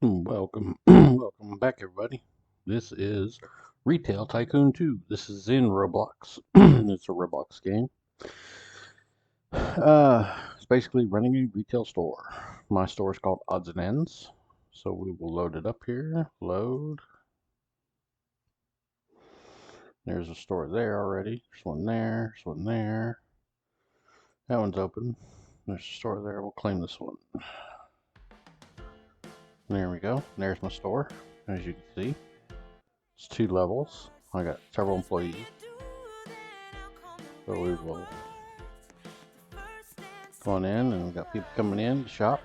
Welcome, welcome back, everybody. This is Retail Tycoon 2. This is in Roblox. It's a Roblox game. It's basically running a retail store. My store is called Odds and Ends, so we will load it up here. Load. There's a store there already. There's one there. There's one there. That one's open. There's a store there. We'll claim this one. There we go. There's my store. As you can see, it's 2 levels. I got several employees. So we will go on in, and we've got people coming in to shop.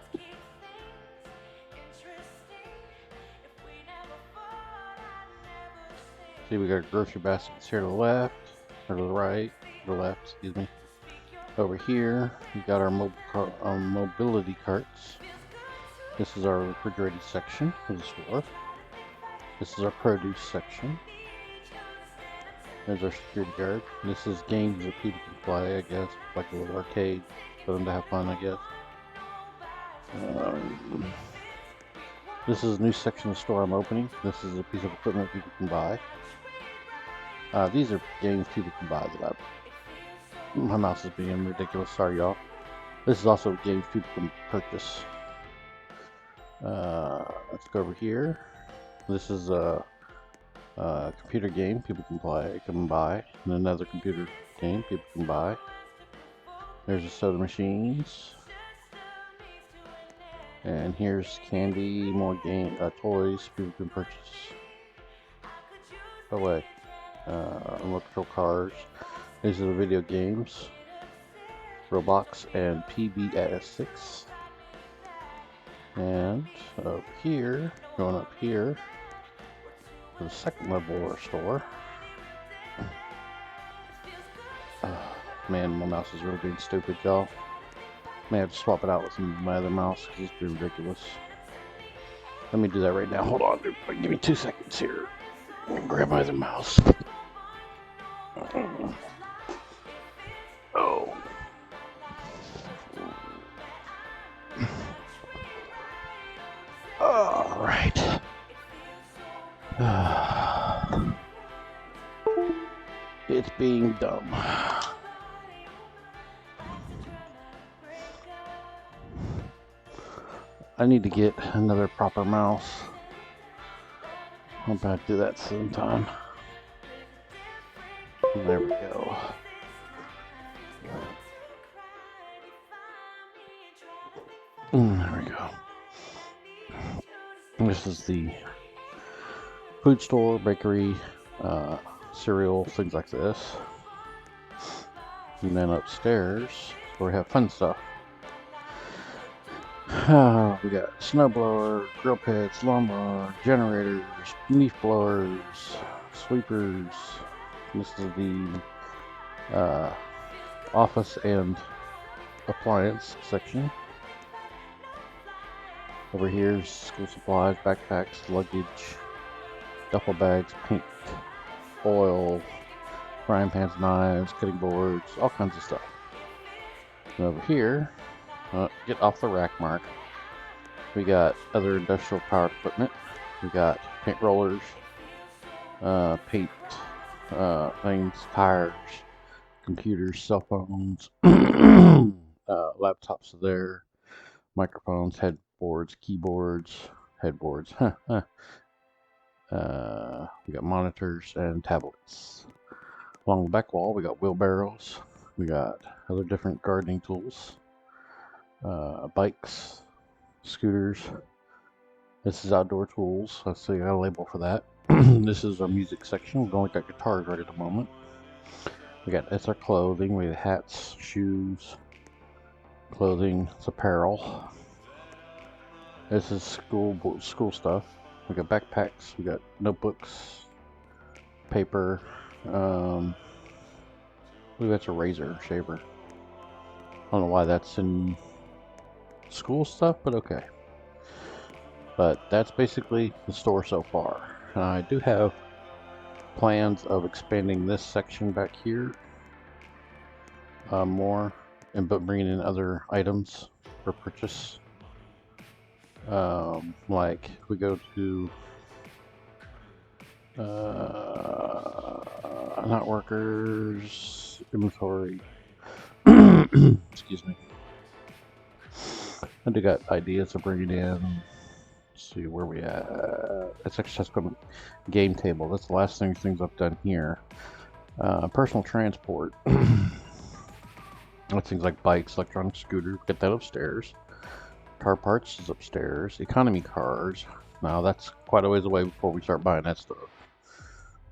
See, we got grocery baskets here to the left, or to the right, to the left, excuse me. Over here, we got our mobility carts. This is our refrigerated section of the store. This is our produce section. There's our security guard. This is games that people can play, I guess, like a little arcade for them to have fun, I guess. This is a new section of the store I'm opening. This is a piece of equipment people can buy. These are games people can buy that my mouse is being ridiculous, sorry y'all. This is also games people can purchase. Let's go over here. This is a computer game people can buy, and another computer game people can buy. There's the soda machines, and here's candy, more toys people can purchase. Oh wait, remote control cars. These are the video games, Roblox and PBS6. And over here, going up here, to the second level of our store. Man, my mouse is really being stupid, y'all. May have to swap it out with my other mouse because it's being ridiculous. Let me do that right now. Hold on, dude. Give me 2 seconds here. Grab my other mouse. Oh. All right. It's being dumb. I need to get another proper mouse. I'll about to do that sometime. There we go. There we go. This is the food store, bakery, cereal, things like this. And then upstairs, where we have fun stuff. We got snowblower, grill pits, lawnmower, generators, leaf blowers, sweepers. This is the office and appliance section. Over here is school supplies, backpacks, luggage, duffel bags, paint, oil, frying pans, knives, cutting boards, all kinds of stuff. And over here, get off the rack, Mark. We got other industrial powered equipment. We got paint rollers, paint things, tires, computers, cell phones, laptops are there, microphones, headboards, keyboards, headboards. We got monitors and tablets. Along the back wall, we got wheelbarrows. We got other different gardening tools, bikes, scooters. This is outdoor tools. Let's see, I got a label for that. This is our music section. We've only got guitars right at the moment. That's our clothing. We have hats, shoes, clothing. It's apparel. This is school stuff. We got backpacks. We got notebooks, paper. I believe that's a razor shaver. I don't know why that's in school stuff, but okay. But that's basically the store so far. I do have plans of expanding this section back here more, but bringing in other items for purchase. Like we go to not workers, inventory. Excuse me. I do got ideas to bring it in. Let's see where we at. It's exercise equipment game table. That's the last things I've done here. Personal transport. That's things like bikes, electronic scooters. Get that upstairs. Car parts is upstairs. Economy cars. Now that's quite a ways away before we start buying that stuff.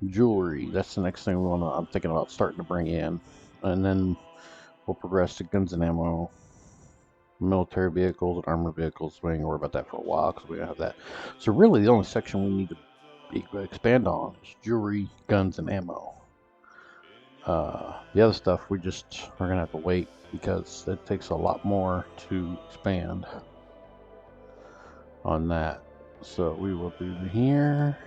Jewelry. That's the next thing I'm thinking about starting to bring in, and then we'll progress to guns and ammo, military vehicles, and armored vehicles. We ain't gonna worry about that for a while because we don't have that. So really, the only section we need to expand on is jewelry, guns, and ammo. The other stuff we just are gonna have to wait because it takes a lot more to expand on that. So we will do here,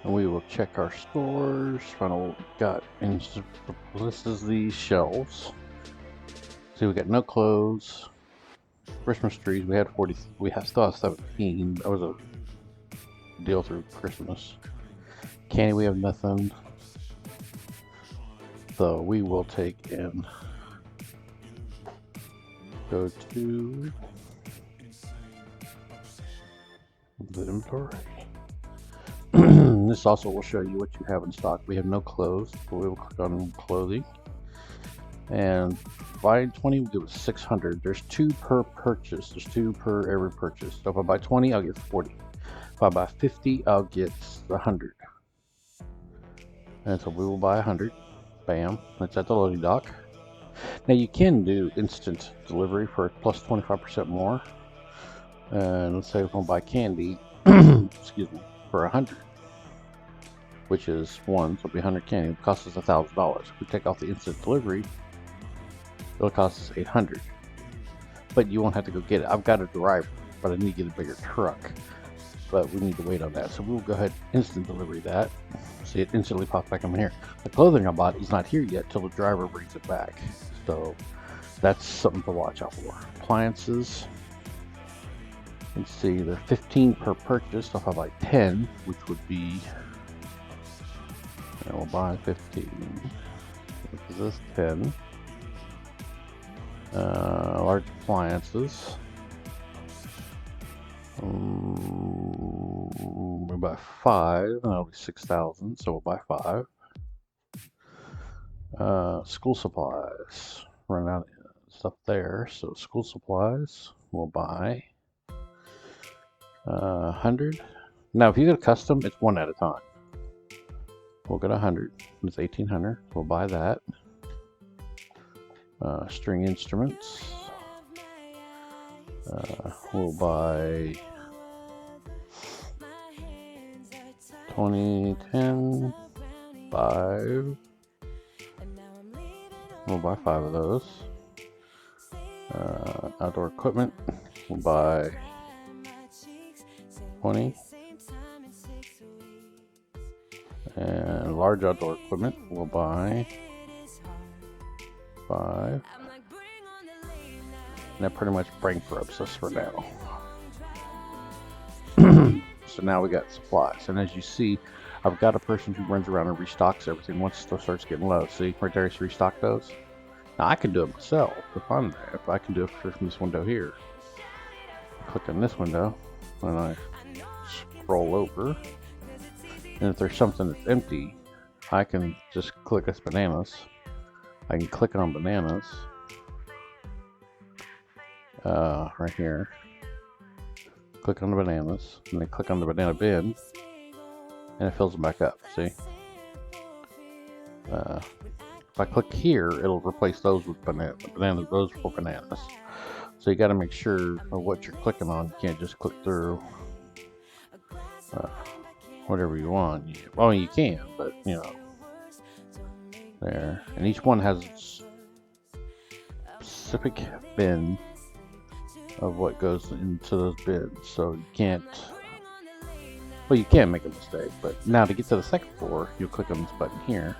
and we will check our stores, find out what we got. And this is these shelves. See, we got no clothes. Christmas trees, we had 40. We still have 17. That was a deal through Christmas. Candy, we have nothing. So we will take and go to the inventory. This also will show you what you have in stock. We have no clothes, but we will click on clothing. And buying 20 will give us 600. There's 2 per purchase. There's 2 per every purchase. So if I buy 20, I'll get 40. If I buy 50, I'll get 100. And so we will buy 100. Bam. That's at the loading dock. Now you can do instant delivery for plus 25% more. And let's say we're going to buy candy, excuse me, for 100. Which is 1, so it'll be 100 candy. It costs us $1,000. If we take off the instant delivery, it'll cost us 800. But you won't have to go get it. I've got a driver, but I need to get a bigger truck. But we need to wait on that. So we'll go ahead and instant delivery that. See, it instantly pops back in here. The clothing I bought is not here yet till the driver brings it back. So that's something to watch out for. Appliances. Let's see, they're 15 per purchase. So if I buy 10, which would be, and we'll buy 15. Which is this 10. Large appliances. We buy 5, and that'll be 6,000. So we'll buy 5. School supplies. Run out of stuff there. So school supplies, we'll buy 100. Now, if you get a custom, it's 1 at a time. We'll get 100. It's 1,800. We'll buy that. String instruments. We'll buy 20, 10, 5. We'll buy 5 of those. Outdoor equipment. We'll buy 20. And large outdoor equipment, we'll buy 5. And that pretty much bankrupts us for now. So now we got supplies. And as you see, I've got a person who runs around and restocks everything once stuff starts getting low. See, right there, it's restock those. Now I can do it myself if I'm there. If I can do it from this window here. Click on this window, and I scroll over. And if there's something that's empty, I can just click this bananas. I can click on bananas. Right here. Click on the bananas, and then click on the banana bin, and it fills them back up, see? If I click here, it'll replace those with bananas, those for bananas. So you gotta make sure of what you're clicking on. You can't just click through whatever you want. Well, you can, but you know, there. And each one has its specific bin of what goes into those bins. So you can't, well, you can make a mistake, but now to get to the second floor, you'll click on this button here.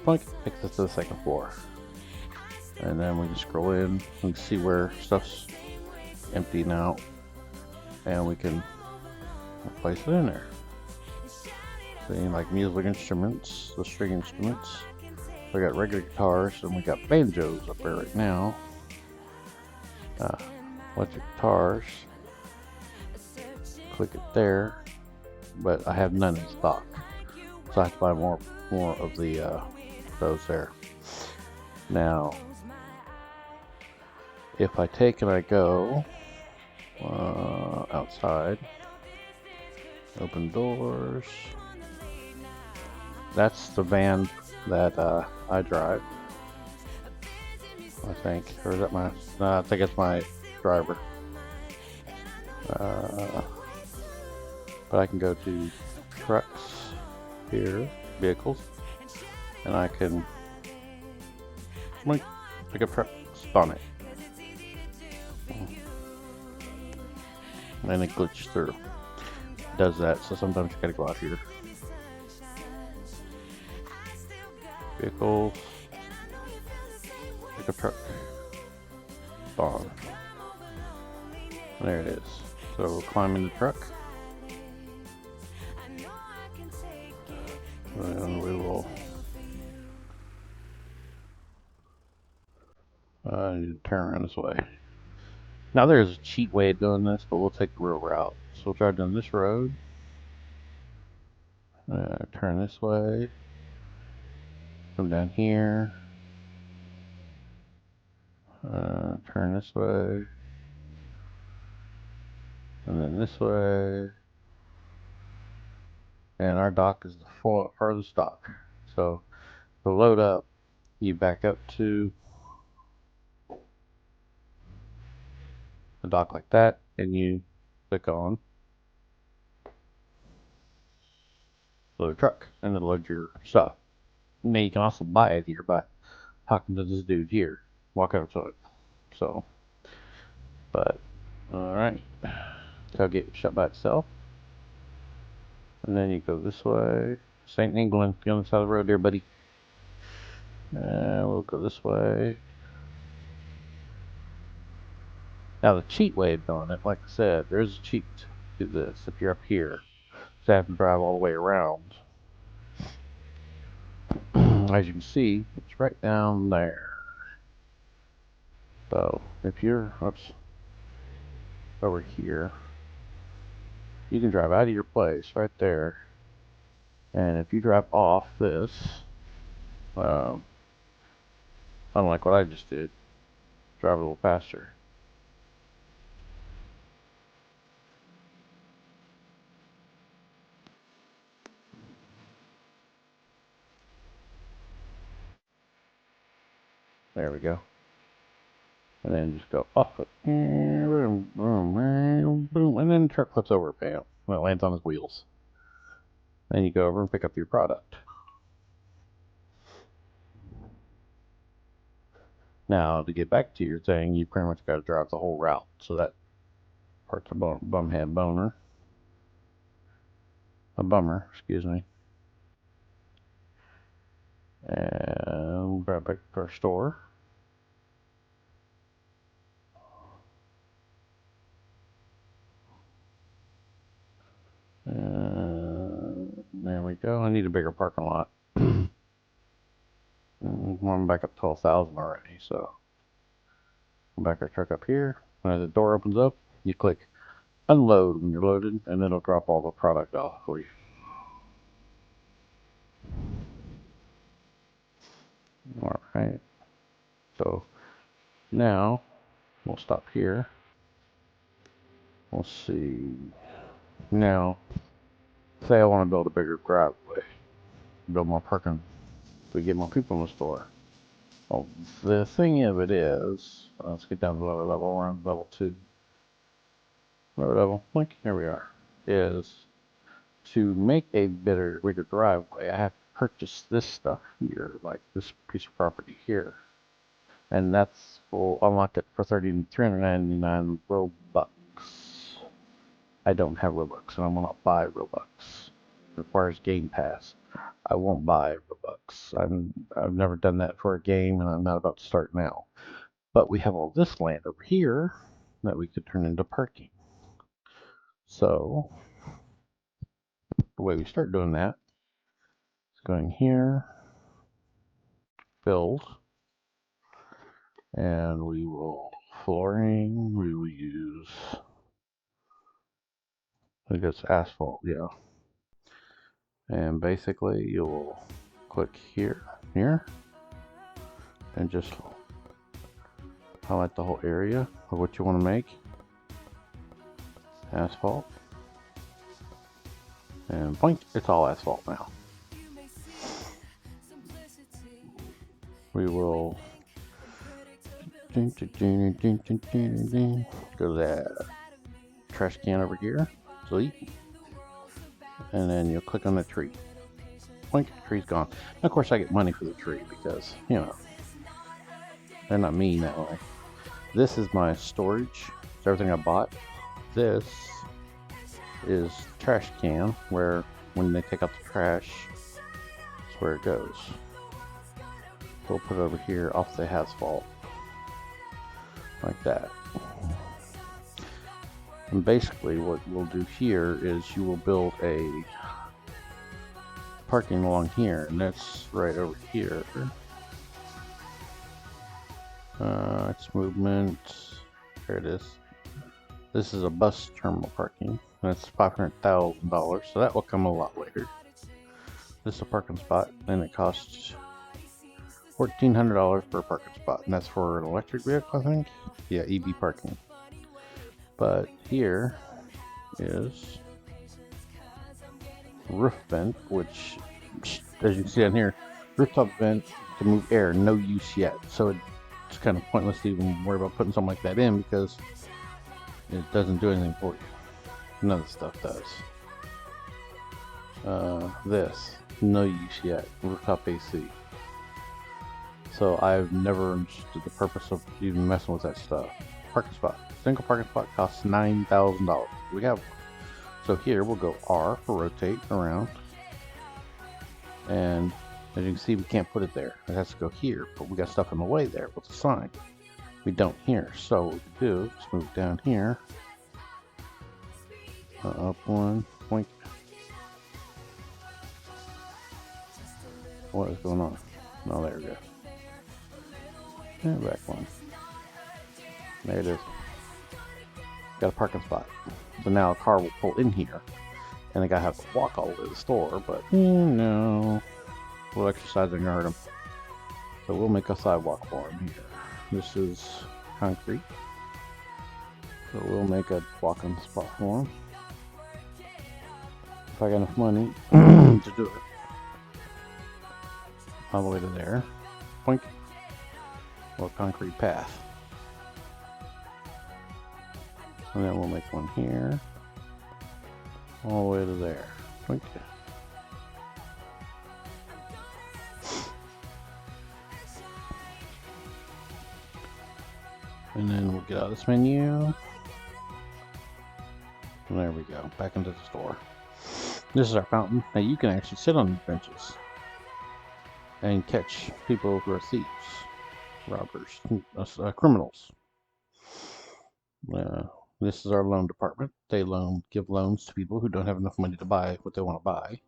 Plunk, takes us to the second floor. And then we can scroll in and see where stuff's empty now, and we can place it in there. See, like music instruments, the string instruments. We got regular guitars and we got banjos up there right now. Electric guitars. Click it there, but I have none in stock, so I have to buy more of the those there. Now, if I take and I go outside, open doors. That's the van that I drive, I think. Or is that my... No, I think it's my driver. But I can go to trucks here, vehicles, and I can pick up trucks on it. And it glitches through. It does that, so sometimes you gotta go out here. Vehicles, pick up truck, spawn. There it is. So we'll climb in the truck. And we will need to turn around this way. Now there's a cheat way of doing this, but we'll take the real route. So we'll try doing this road. Turn this way. Come down here. Turn this way. And then this way. And our dock is the farthest dock. So to load up, you back up to the dock like that, and you click on load truck, and it'll load your stuff. Now you can also buy it here by talking to this dude here. Walk over to it. So, but alright, it'll get shut by itself, and then you go this way. St. England, get on the side of the road there, buddy. We'll go this way. Now the cheat way of doing it, like I said, there's a cheat to this. If you're up here, so I have to drive all the way around. As you can see, it's right down there. So if you're over here, you can drive out of your place right there, and if you drive off this, unlike what I just did, drive a little faster. There we go. And then just go off it. Boom, boom, boom, and then the truck flips over, bam. Well, it lands on his wheels. Then you go over and pick up your product. Now, to get back to your thing, you pretty much got to drive the whole route. So that part's a bummer, excuse me. And we'll grab back to our store. There we go. I need a bigger parking lot. I'm back up to 12,000 already, so we'll back our truck up here. When the door opens up, you click unload when you're loaded, and then it'll drop all the product off for you. Alright, so now we'll stop here. We'll see. Now, say I want to build a bigger driveway, build more parking, so we get more people in the store. Well, the thing of it is, let's get down to the lower level. We're on level 2. Lower level, like here we are, is to make a bigger driveway, I have to purchase this stuff here, like this piece of property here. And that's, will unlock it for 399 Robux. I don't have Robux, and I will not buy Robux. It requires Game Pass. I won't buy Robux. I've never done that for a game, and I'm not about to start now. But we have all this land over here that we could turn into parking. So the way we start doing that is going here, build, and we will flooring, we will use, I guess asphalt, yeah. And basically you will click here, and just highlight the whole area of what you want to make. Asphalt. And point, it's all asphalt now. We will go to that trash can over here, delete, and then you'll click on the tree. Point, the tree's gone. And of course I get money for the tree because, you know, they're not mean that way. This is my storage. It's everything I bought. This is trash can where when they take out the trash, that's where it goes. We'll put it over here off the asphalt like that. And basically what we'll do here is you will build a parking along here, and that's right over here. It's movement. There it is. This is a bus terminal parking. That's $500,000, so that will come a lot later. This is a parking spot, and it costs $1,400 per parking spot, and that's for an electric vehicle, I think. Yeah, EV parking. But here is roof vent, which, as you can see down here, rooftop vent to move air, no use yet. So it's kind of pointless to even worry about putting something like that in because it doesn't do anything for you. None of the stuff does. This, no use yet. Rooftop AC. So I've never understood the purpose of even messing with that stuff. Parking spot. Single parking spot costs $9,000. We have one. So here we'll go R for rotate around. And as you can see, we can't put it there. It has to go here, but we got stuff in the way there with the sign. We don't here. So what we do is move down here. Up one, point. What is going on? Oh, there we go. And back one. There it is. Got a parking spot. So now a car will pull in here. And the guy has to walk all the way to the store, but no. A little exercise ain't gonna hurt him. So we'll make a sidewalk for him here. This is concrete. So we'll make a walking spot for him. If I got enough money to do it. All the way to there. Point. Or concrete path. And then we'll make one here. All the way to there. Point. And then we'll get out of this menu. And there we go. Back into the store. This is our fountain. Now you can actually sit on these benches and catch people who are thieves, robbers, criminals. This is our loan department. They give loans to people who don't have enough money to buy what they want to buy.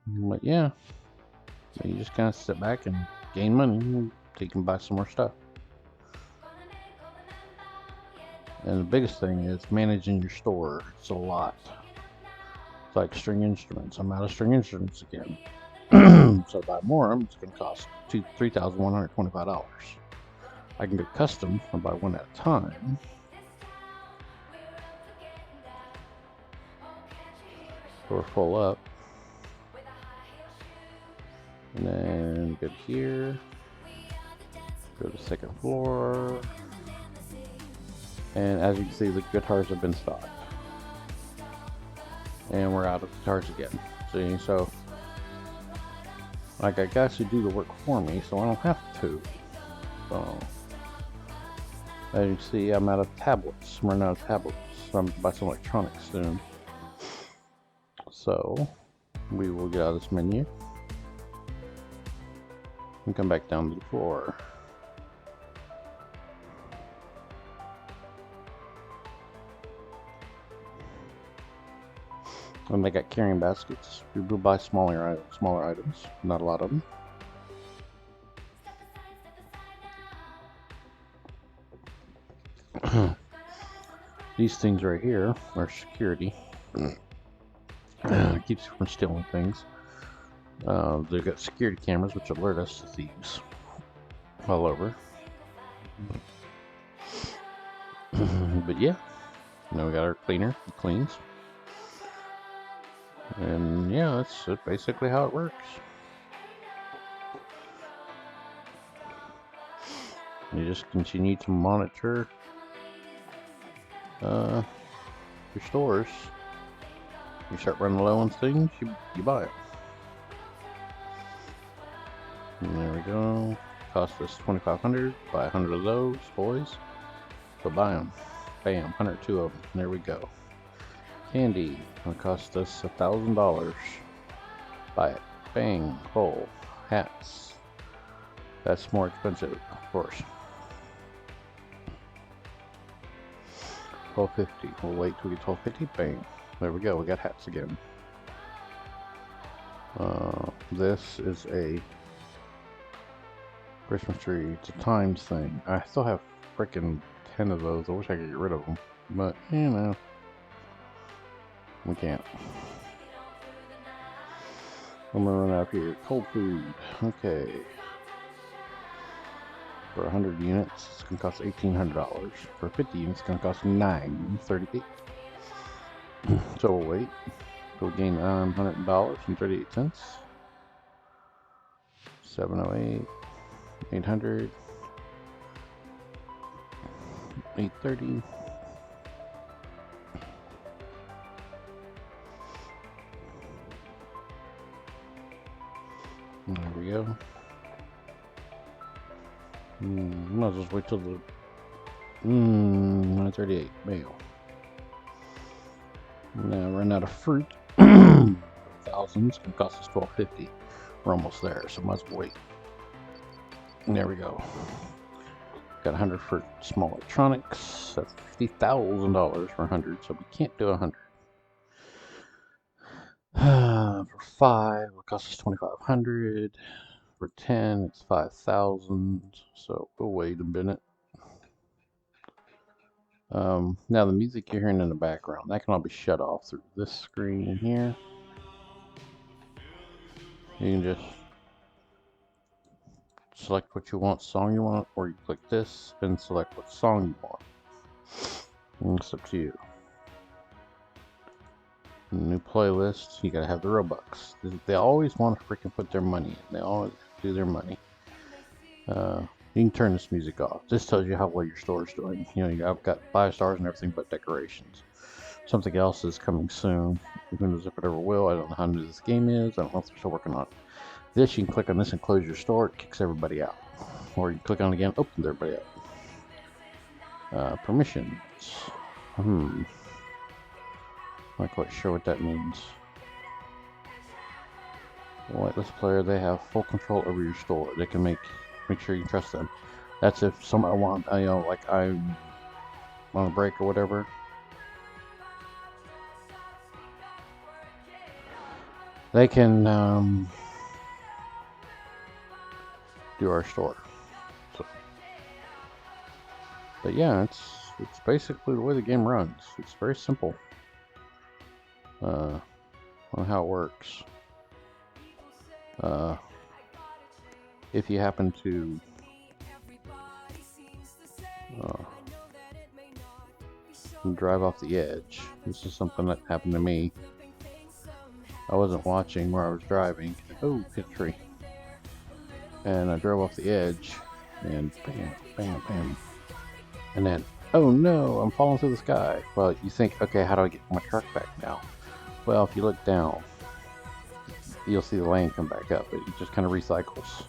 But yeah, so you just kind of sit back and gain money so you can buy some more stuff. And the biggest thing is managing your store. It's a lot. It's like string instruments. I'm out of string instruments again. So to buy more of them, it's going to cost $3,125. I can get custom and buy one at a time. So we're full up. And then go here. Go to second floor. And as you can see, the guitars have been stocked. And we're out of guitars again. See, so I got guys who do the work for me, so I don't have to. So as you can see, I'm out of tablets. I'm running out of tablets. So I'm going to buy some electronics soon. So we will get out of this menu. and come back down to the floor. And they got carrying baskets. We will buy smaller items, not a lot of them. These things right here are security. Keeps you from stealing things. They've got security cameras which alert us to thieves all over. But yeah, now we got our cleaner. It cleans. And yeah, that's basically how it works. You just continue to monitor your stores. You start running low on things, you buy it. And there we go. Cost us $2,500. Buy 100 of those boys. So buy them. Bam, 102 of them. There we go. Candy. Gonna cost us $1,000. Buy it. Bang. Full. Hats. That's more expensive, of course. $12.50. We'll wait till we get $12.50. Bang. There we go. We got hats again. This is a Christmas tree. It's a times thing. I still have freaking 10 of those. I wish I could get rid of them, but you know, we can't. I'm gonna run out here. Cold food. Okay. For 100 units, it's gonna cost $1,800. For 50 units, it's gonna cost $938. So we'll wait. We'll gain $100.38. 708, 800, 830. There we go. Might as well wait till the 938 mail. Now run out of fruit. Thousands gonna cost us $12.50. We're almost there, so might as well wait. And there we go. Got 100 for small electronics. That's $50,000 for 100, so we can't do 100. For 5, it costs us $2,500. For 10, it's 5,000. So we'll wait a minute. Now the music you're hearing in the background, that can all be shut off through this screen here. You can just select what you want, song you want, or you click this and select what song you want. And it's up to you. New playlist, you gotta have the Robux. They always want to freaking put their money in. They always do their money. You can turn this music off. This tells you how well your store is doing. You know, I've got 5 stars and everything but decorations. Something else is coming soon. Who knows if it ever will. I don't know how new this game is. I don't know if they're still working on it. This, you can click on this and close your store. It kicks everybody out. Or you can click on it again, opens everybody out. Permissions. Not quite sure what that means. Whitelist player, they have full control over your store. They can make sure you trust them. That's if somebody want, you know, like I'm on a break or whatever. They can do our store. So, but yeah, it's basically the way the game runs. It's very simple on how it works. If you happen to drive off the edge, this is something that happened to me. I wasn't watching where I was driving. Oh, hit a tree. And I drove off the edge, and bam, bam, bam. And then, oh no, I'm falling through the sky. Well, you think, okay, how do I get my truck back now? Well, if you look down, you'll see the lane come back up. It just kind of recycles.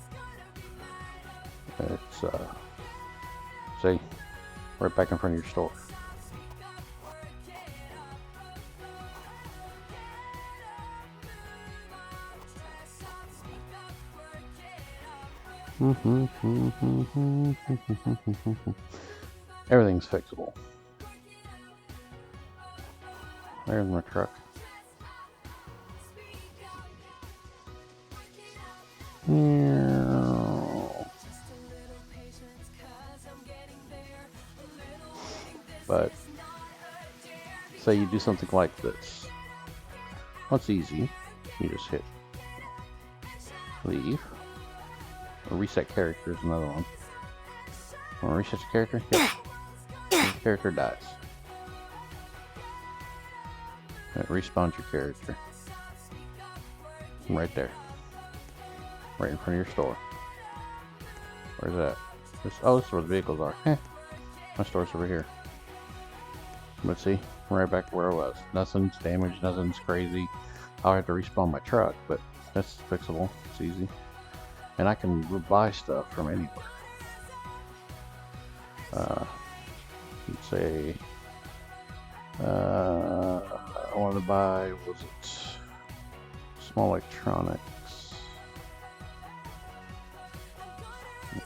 It's, see, right back in front of your store. Everything's fixable. There's my truck. But say you do something like this. What's easy? You just hit leave. Or reset character is another one. Want to reset your character? Yep. Your character dies. It respawns your character. Right there. Right in front of your store. Where's that? Oh, this is where the vehicles are. My store's over here. But see, right back where I was. Nothing's damaged, nothing's crazy. I'll have to respawn my truck, but that's fixable. It's easy. And I can buy stuff from anywhere. Let's say I want to buy, was it small electronics?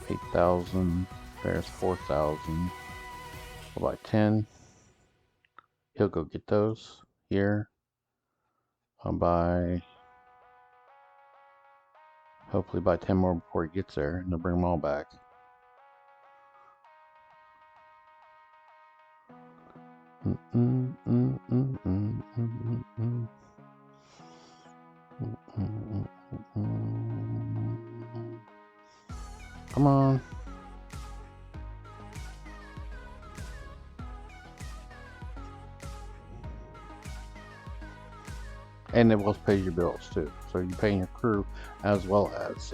8,000. There's 4,000. I'll buy 10. He'll go get those here. I'll buy, hopefully buy 10 more before he gets there, and I'll bring them all back. Come on. And it will pay your bills too. So you're paying your crew as well as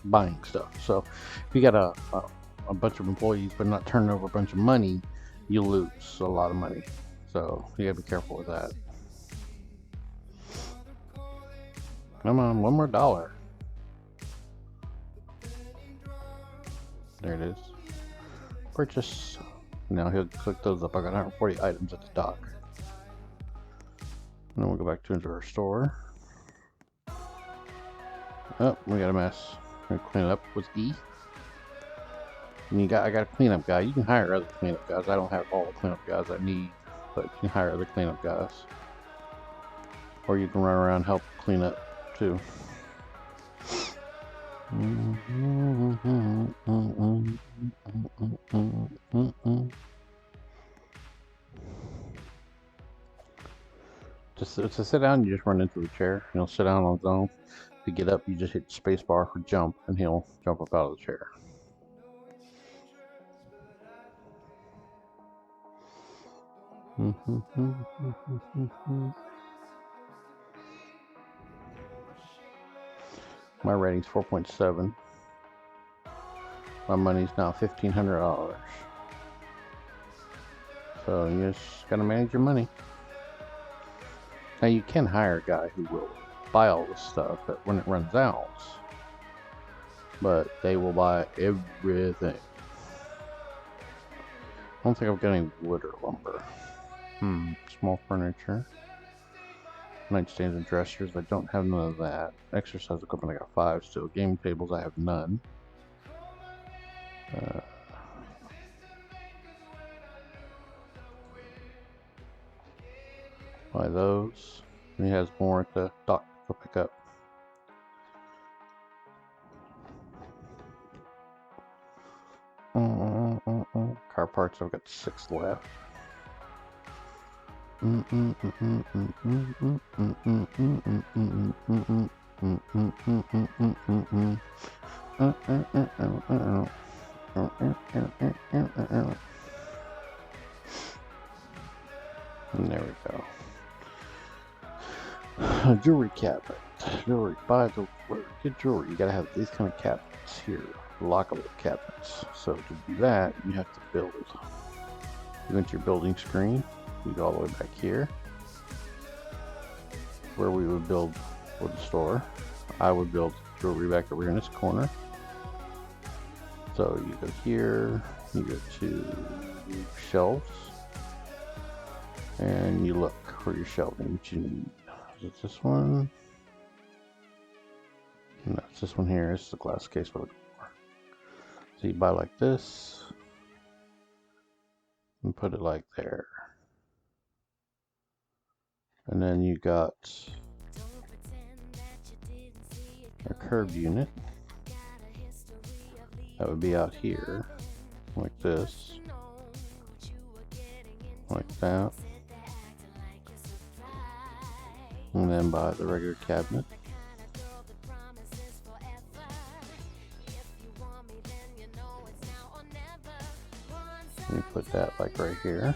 buying stuff. So if you got a bunch of employees but not turning over a bunch of money, you lose a lot of money. So you gotta be careful with that. Come on, one more dollar. There it is. Purchase. Now he'll click those up. I got 140 items at the dock. And then we'll go back into our store. Oh, we got a mess. We're gonna clean it up with E. And I got a cleanup guy. You can hire other cleanup guys. I don't have all the cleanup guys I need, but you can hire other cleanup guys. Or you can run around and help clean up too. Just to sit down, you just run into the chair, and he'll sit down on his own. To get up, you just hit space bar for jump, and he'll jump up out of the chair. My rating's 4.7. My money's now $1,500. So you just gotta manage your money. Now you can hire a guy who will buy all this stuff when it runs out, but they will buy everything. I don't think I've got any wood or lumber. Small furniture. Nightstands and dressers, I don't have none of that. Exercise equipment, I got 5 still. Game tables, I have none. Buy those. And he has more at the dock to pick up. Car parts, I've got 6 left. And there we go. Jewelry cabinet. Jewelry. Get jewelry. You gotta have these kind of cabinets here. Lockable cabinets. So to do that, you have to build. You go into your building screen. You go all the way back here, where we would build for the store. I would build jewelry back over here in this corner. So you go here, you go to shelves, and you look for your shelving that you need. Is it this one? No, it's this one here. It's the glass case we're looking for. So you buy like this and put it like there. And then you got a curved unit. That would be out here, like this, like that. And then buy the regular cabinet. You put that like right here.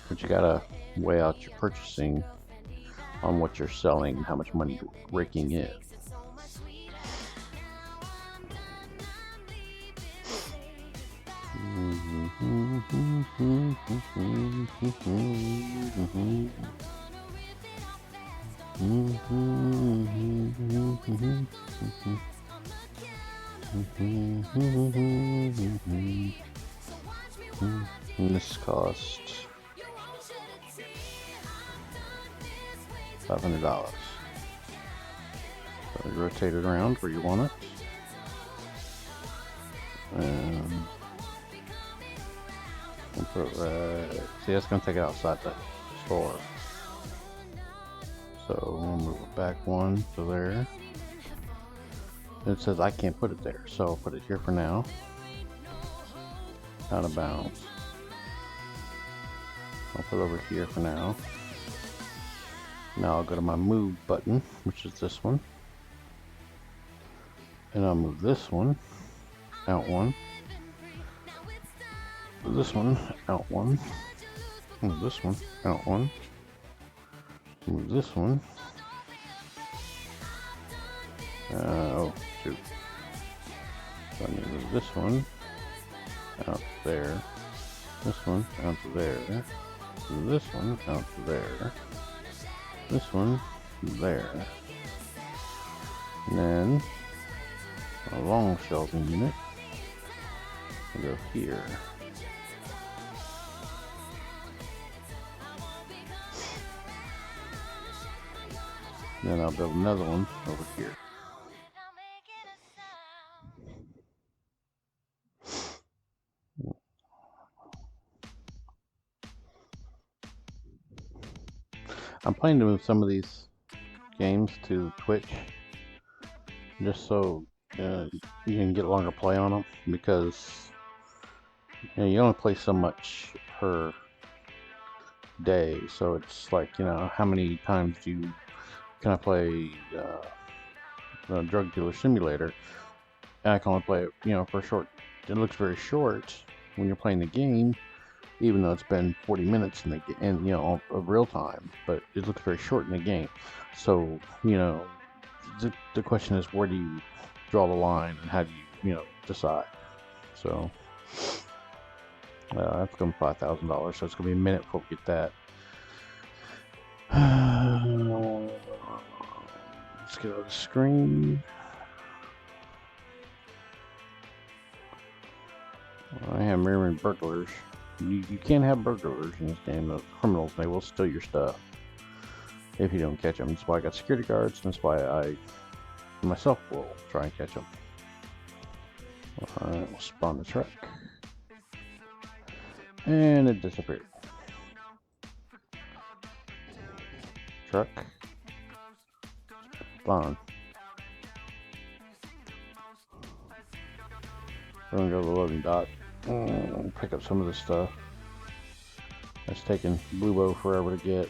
But you gotta weigh out your purchasing on what you're selling and how much money you're raking in. And this cost $500. So you rotate it around where you want it. And we'll put it right. See, that's going to take it outside the store. So we'll move it back one to there. It says I can't put it there, so I'll put it here for now. Out of bounds. I'll put it over here for now. Now I'll go to my move button, which is this one. And I'll move this one, out one. Move this one, out one. Move this one, out one. Move this one. Oh, shoot. So I need to move this one out there. This one out to there. Move this one out to there. This one there. And then a long shelving unit will go here. Then I'll build another one over here. I'm planning to move some of these games to Twitch just so you can get longer play on them, because you only play so much per day, so it's like, how many times can I play Drug Dealer Simulator, and I can only play it for short. It looks very short when you're playing the game, even though it's been 40 minutes in the of real time, but it looks very short in the game. So the question is, where do you draw the line, and how do you decide? So that's going to be $5,000, so it's going to be a minute before we get that. Let's get on the screen. I have mirroring burglars. You can't have burglars in this game. The criminals, they will steal your stuff if you don't catch them. That's why I got security guards, and that's why I myself will try and catch them. Alright, we'll spawn the truck. And it disappeared. Truck. Spawn. We're gonna go to the loading dock. Pick up some of this stuff. It's taking Bluebo forever to get.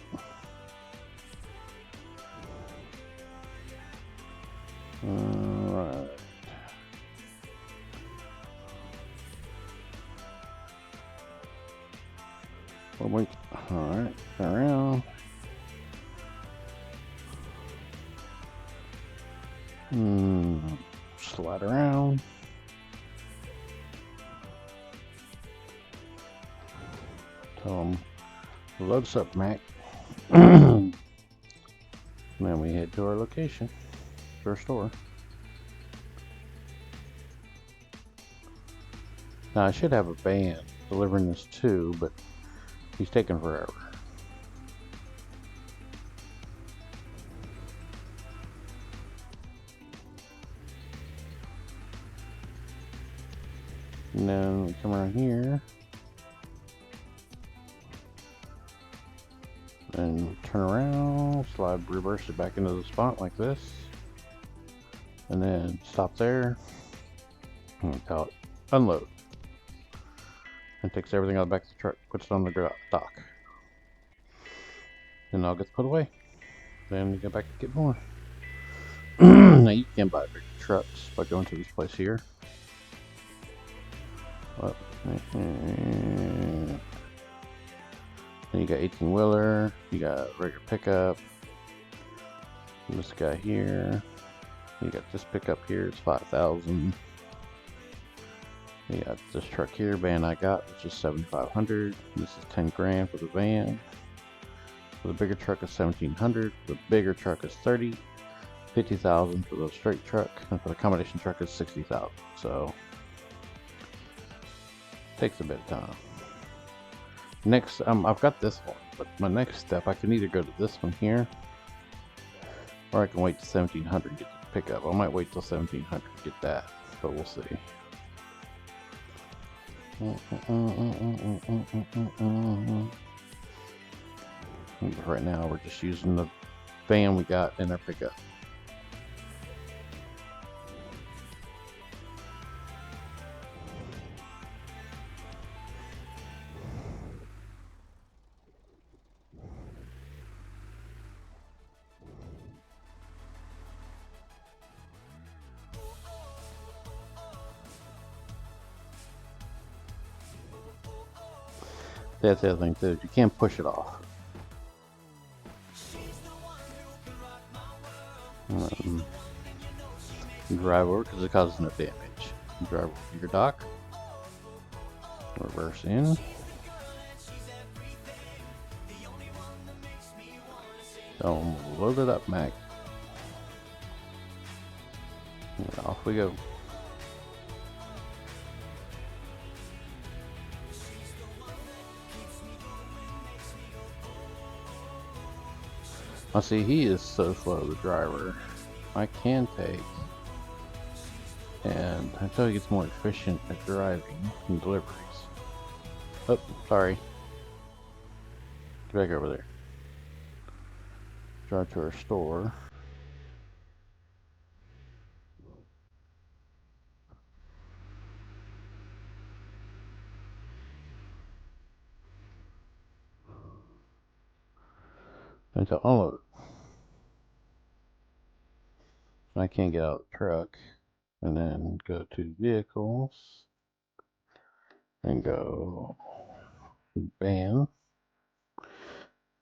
Alright. Well, Slide around. Tell him, load us up, Mac. Then we head to our location, to our store. Now I should have a van delivering this too, but he's taking forever. And then we come around here and turn around, slide reverse it back into the spot like this, and then stop there and tell it unload, and takes everything out of the back of the truck, puts it on the dock, then all gets put away. Then you go back and get more. Now you can buy big trucks by going to this place here. Then you got 18-wheeler, you got regular pickup, this guy here, you got this pickup here, it's 5,000. You got this truck here, van I got, which is 7,500. This is 10 grand for the van. For the bigger truck is 1,700. The bigger truck is 30. 50,000 for the straight truck, and for the combination truck is 60,000. So takes a bit of time. Next, I've got this one, but my next step, I can either go to this one here, or I can wait till 1,700 to get the pickup. I might wait till 1,700 to get that, but we'll see. Right now, we're just using the van we got in our pickup. That's the other thing too, you can't push it off. Drive over because it causes no damage. Drive over to your dock, reverse in, load it up, Mac, and off we go. I see he is so slow, the driver. I can take, and until he gets more efficient at driving and deliveries. Oh, sorry. Get back over there. Drive to our store. And to unload. I can't get out of the truck. And then go to vehicles. And go van.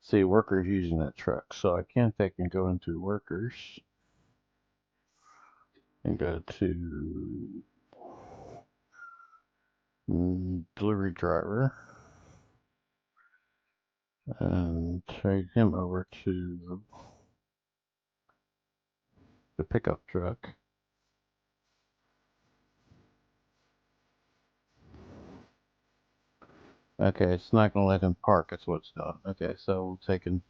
See, workers using that truck. So I can take and go into workers. And go to delivery driver. And trade him over to the pickup truck. Okay, it's not going to let him park. That's what it's done. Okay, so we'll take in.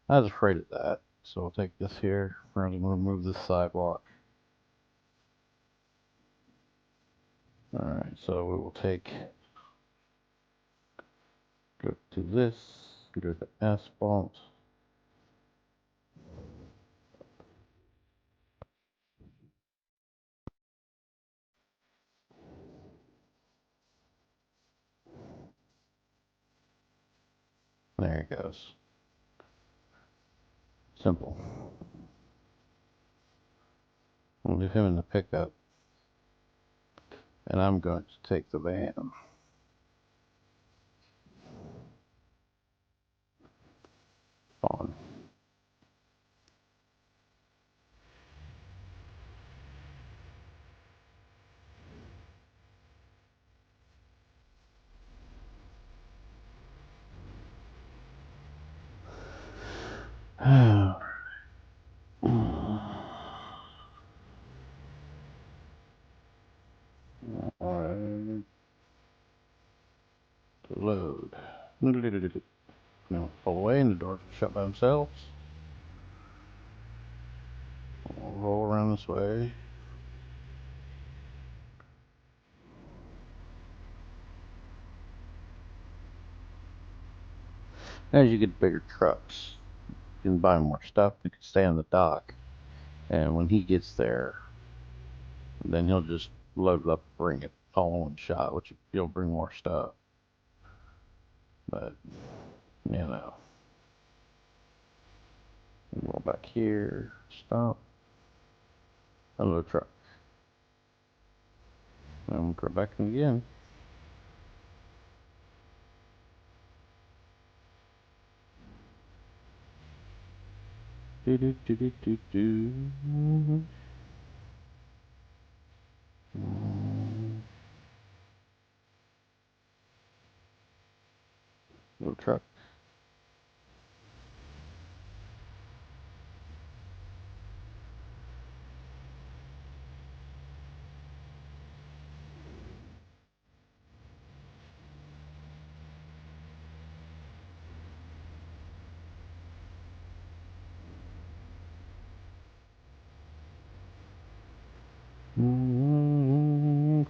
I was afraid of that. So we'll take this here. We're going to remove this sidewalk. Alright, so we will take. Go to this. Go to asphalt. There it goes. Simple. We'll leave him in the pickup. And I'm going to take the van. On. Alright. Load. Now pull away and the doors will shut by themselves. We'll roll around this way. As you get bigger trucks, you can buy more stuff. You can stay on the dock, and when he gets there, then he'll just load it up, bring it all in one shot, which you'll bring more stuff. But you know, roll back here, stop, another truck, and we'll go back in again. Do do do do do do. Little truck.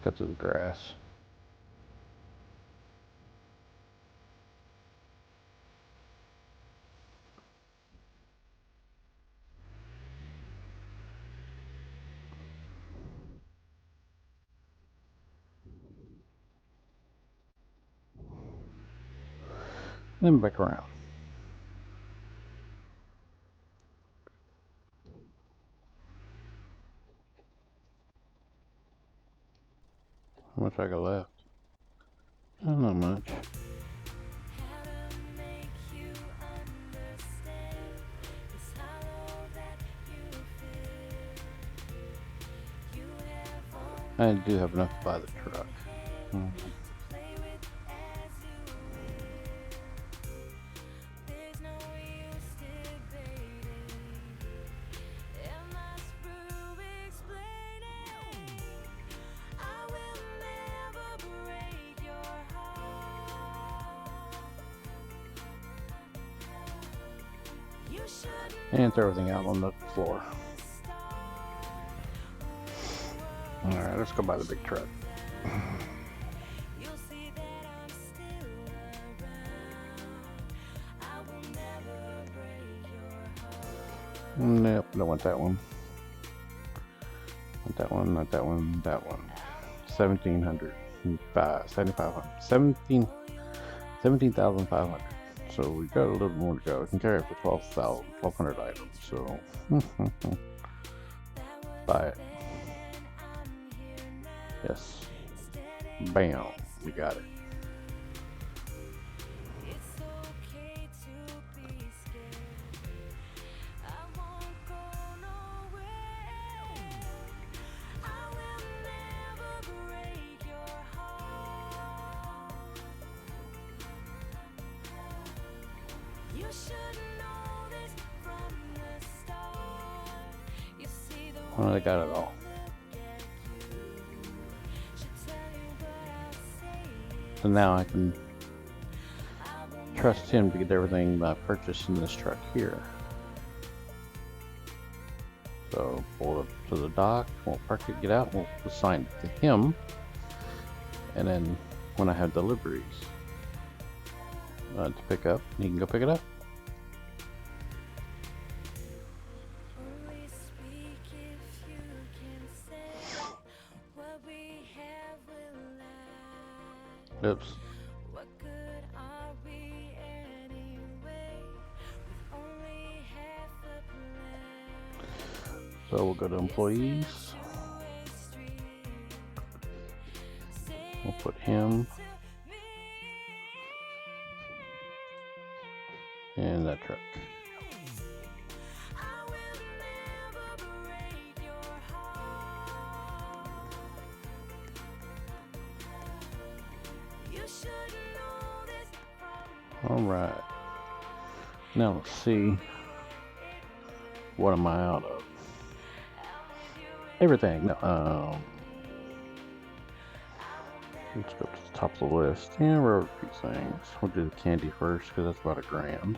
Cut to the grass. Then back around. How much I got left? Not much. I do have enough to buy the truck. And throw everything out on the floor. Alright, let's go buy the big truck. Nope, don't want that one. Not that one, not that one, that one. 1,700. 17,500. So we got a little more to go. We can carry up to 1,200 items. So buy it. Yes. Bam. We got it. Well, I got it all. So now I can trust him to get everything I purchased in this truck here. So pull it up to the dock, we'll park it, get out, we'll assign it to him. And then when I have deliveries to pick up, he can go pick it up. Oops. So we'll go to employees. We'll put him in that truck. All right. Now let's see. What am I out of? Everything. Let's go to the top of the list. Yeah, we're over a few things. We'll do the candy first because that's about $1,000.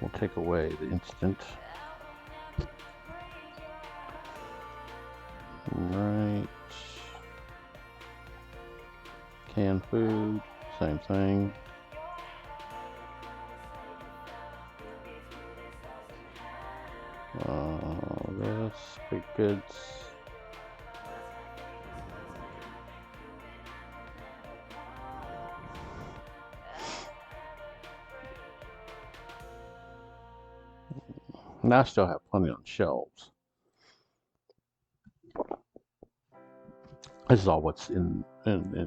We'll take away the instant. Right. Canned food, same thing. This, big goods. Now I still have plenty on shelves. This is all what's in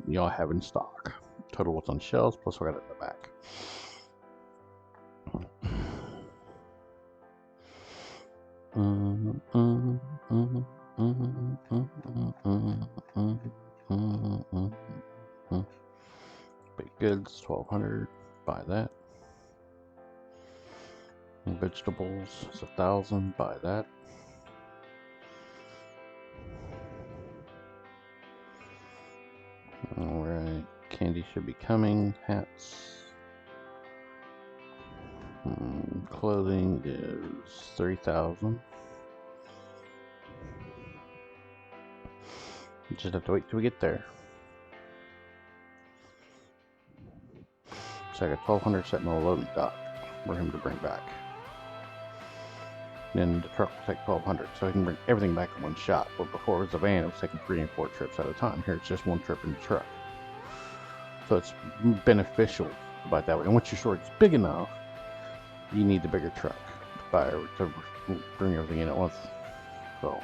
y'all have in stock. Total what's on shelves plus what I got in the back. Big goods, 1,200. Buy that. Vegetables is 1,000. Buy that. Alright, candy should be coming. Hats. Clothing is 3,000. Just have to wait till we get there. So I got 1,200 sitting on a loading dock for him to bring back. Then the truck will take 1,200, so he can bring everything back in one shot. But before it was a van, it was taking 3 and 4 trips at a time. Here it's just one trip in the truck. So it's beneficial about that way. And once your store is big enough, you need the bigger truck to bring everything in at once. So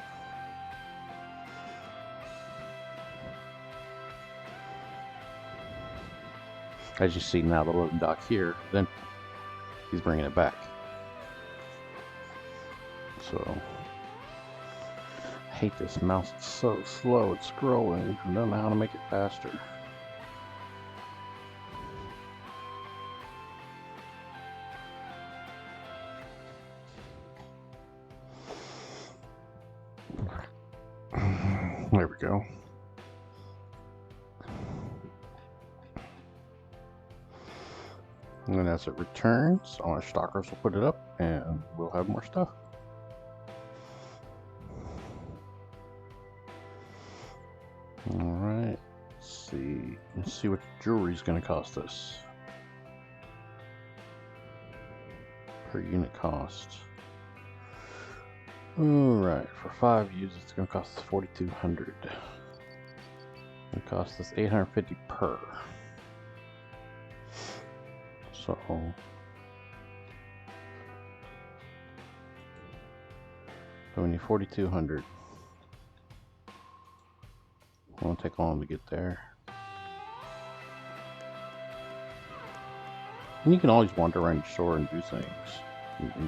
as you see now, the loading dock here, then he's bringing it back. So I hate this mouse, it's so slow, it's scrolling. I don't know how to make it faster. There we go. And then as it returns, our stockers will put it up and we'll have more stuff. Alright, let's see what jewelry's gonna cost us. Per unit cost. Alright, for 5 uses it's gonna cost us 4,200. It costs us 850 per. So we need 4,200. It won't take long to get there. And you can always wander around your store and do things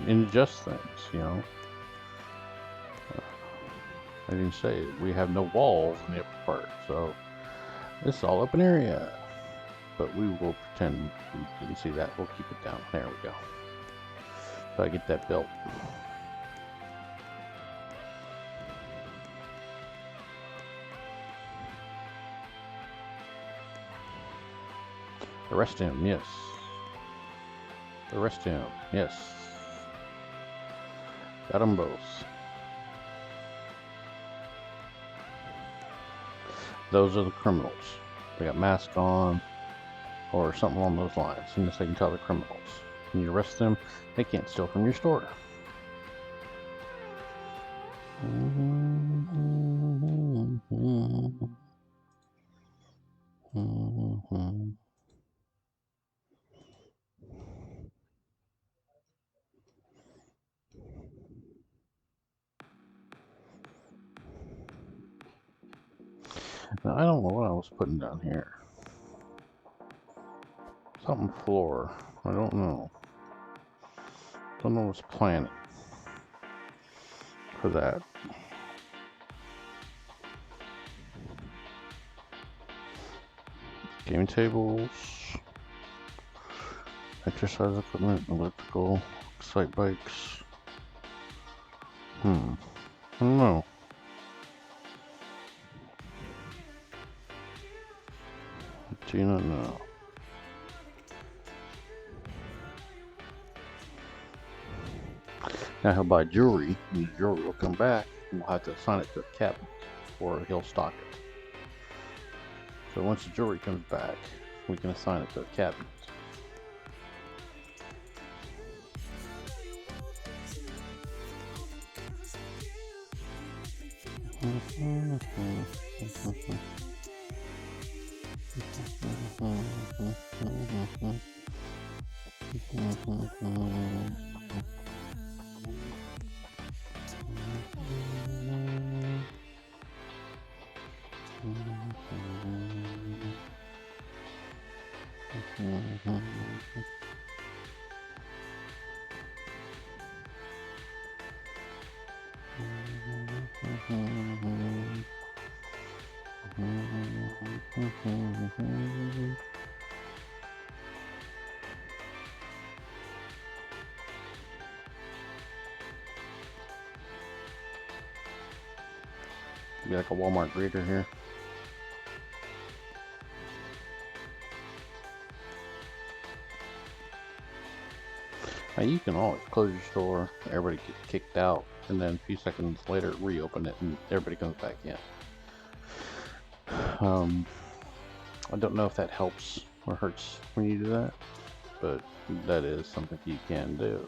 and adjust things, you know. I didn't say we have no walls in the upper part, so it's all open area. But we will pretend we didn't see that. We'll keep it down. There we go. So I get that built. The restroom, yes. The restroom, yes. Got them both. Those are the criminals. They got masks on or something along those lines. And this they can tell the criminals. When you arrest them, they can't steal from your store. Now, I don't know what I was putting down here. Something floor. I don't know. Don't know what's planning for that. Gaming tables, exercise equipment, elliptical, excite bikes. I don't know. Do you not know? Now he'll buy jewelry, and the jewelry will come back, and we'll have to assign it to a cabinet, or he'll stock it. So once the jewelry comes back, we can assign it to a cabinet. Be like a Walmart greeter here. Now you can always close your store, everybody gets kicked out, and then a few seconds later reopen it and everybody comes back in. I don't know if that helps or hurts when you do that, but that is something you can do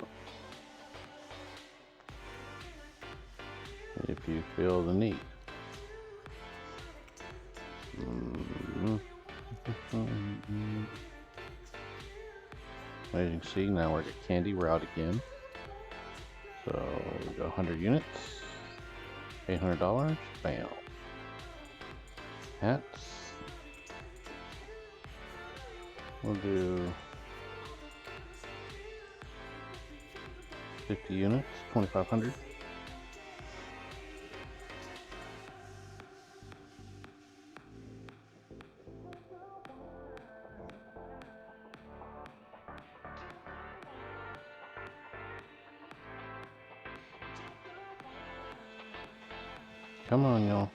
if you feel the need. As you can see, now we're at candy route again. So we go 100 units, $800, bam. Hats. We'll do 50 units, 2,500. Come on, y'all.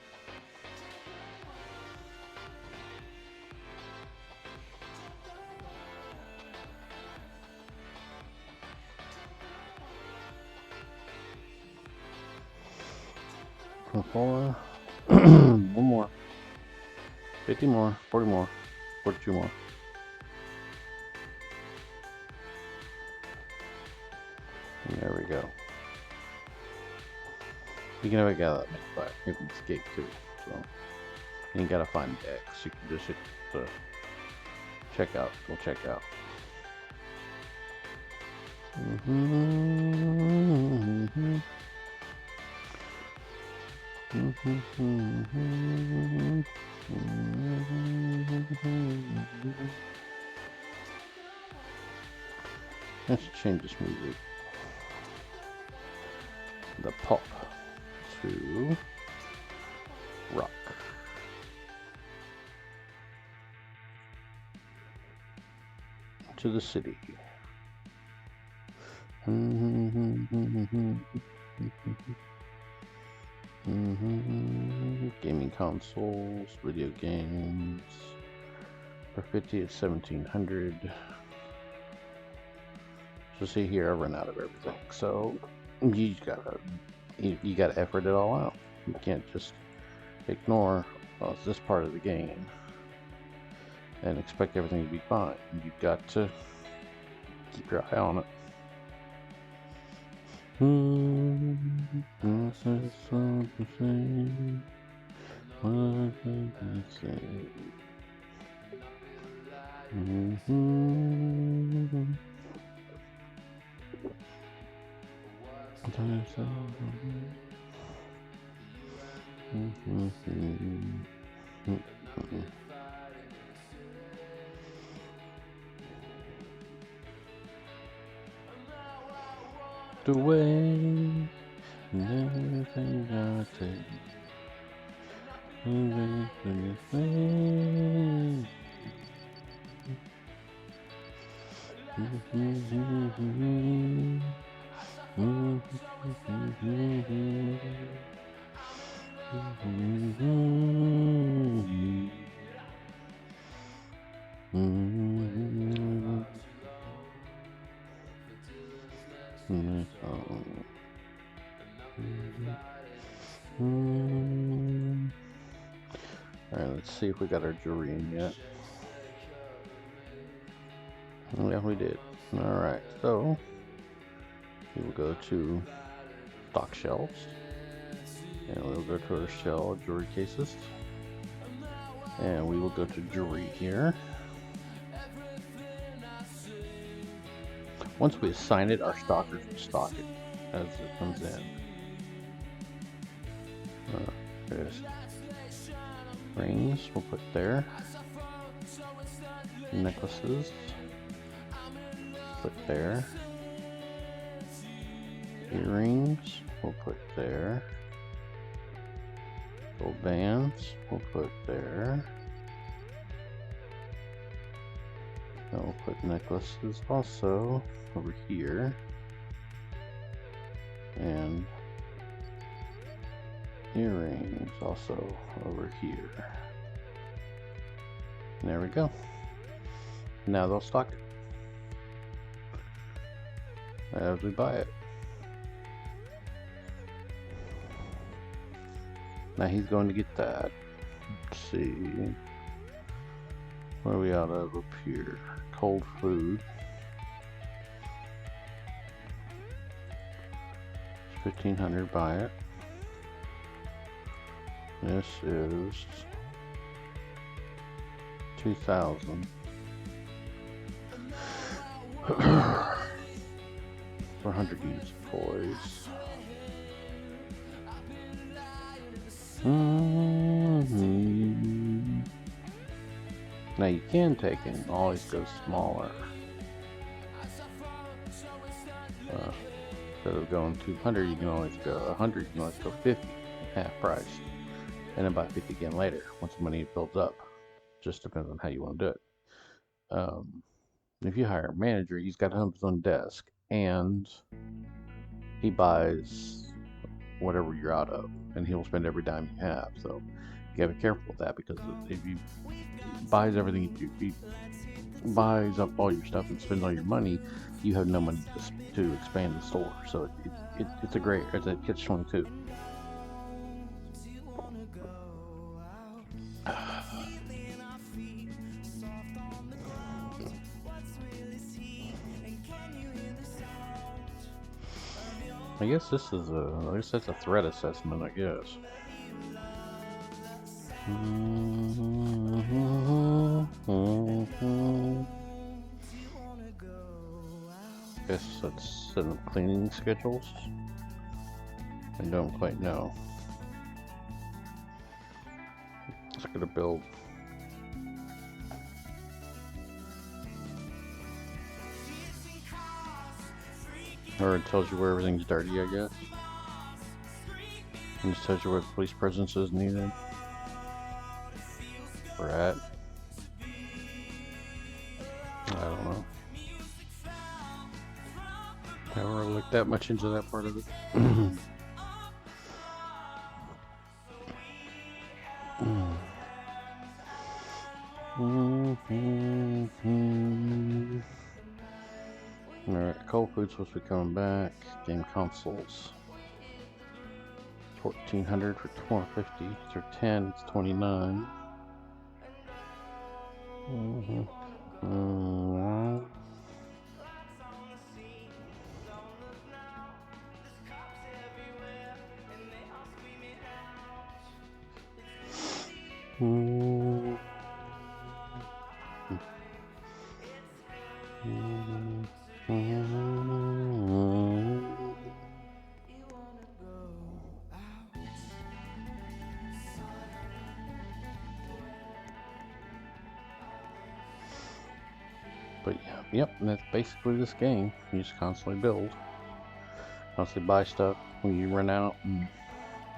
Four. One more. 50 more. 40 more. 42 more. And there we go. You can have a guy that makes back. You can escape too. So you ain't gotta find X. You can just hit the checkout. We'll check out. Let's change this music. The pop to rock. To the city. Gaming consoles, video games. For 50 is 1,700. So see here, I run out of everything. So you gotta effort it all out. You can't just ignore, well, it's this part of the game and expect everything to be fine. You've got to keep your eye on it. The way and everything I take, Alright, let's see if we got our jewelry in yet. Yeah, we did. Alright, so we will go to stock shelves, and we'll go to our shell jewelry cases, and we will go to jewelry here. Once we assign it, our stockers will stock it as it comes in. There's rings, we'll put there. Necklaces, put there. Earrings, we'll put there. Gold bands, we'll put there. And we'll put necklaces also over here. And earrings also over here. There we go. Now they'll stock it as we buy it. Now he's going to get that. Let's see. What are we out of up here? Cold food. 1,500, buy it. This is 2,000. For 100 units of toys. Now you can take it and always go smaller. Instead of going 200, you can always go 100, you can always go 50, half price. And then buy 50 again later once the money builds up. Just depends on how you want to do it. If you hire a manager, he's got him his own desk and he buys whatever you're out of, and he'll spend every dime you have. So you gotta be careful with that, because if he buys everything, if he buys up all your stuff and spends all your money, you have no money to expand the store. So it's a catch-22. I guess this is I guess that's a threat assessment, I guess. Guess that's set up cleaning schedules. I don't quite know. It's gonna build. Or it tells you where everything's dirty, I guess. And just tells you where the police presence is needed. We're at. I don't know. I never looked that much into that part of it. Alright, cold food's supposed to be coming back. Game consoles. 1,400 for 450. For 10, it's 29. But yeah, yep, that's basically this game. You just constantly build, constantly buy stuff when you run out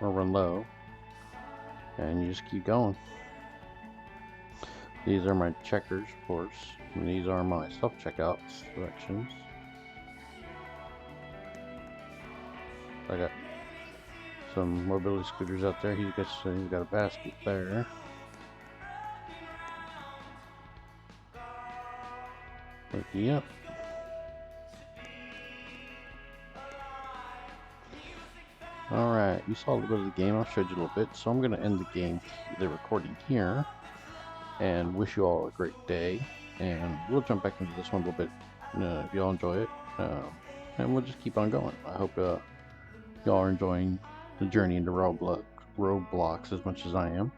or run low, and you just keep going. These are my checkers, of course, and these are my self-checkout selections. I got some mobility scooters out there. He's got a basket there. Yep. Alright, you saw a little bit of the game. I showed you a little bit, so I'm going to end the recording here, and wish you all a great day. And we'll jump back into this one a little bit if y'all enjoy it, and we'll just keep on going. I hope y'all are enjoying the journey into Roblox as much as I am.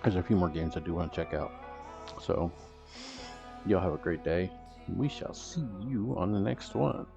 There's a few more games I do want to check out. So, y'all have a great day. We shall see you on the next one.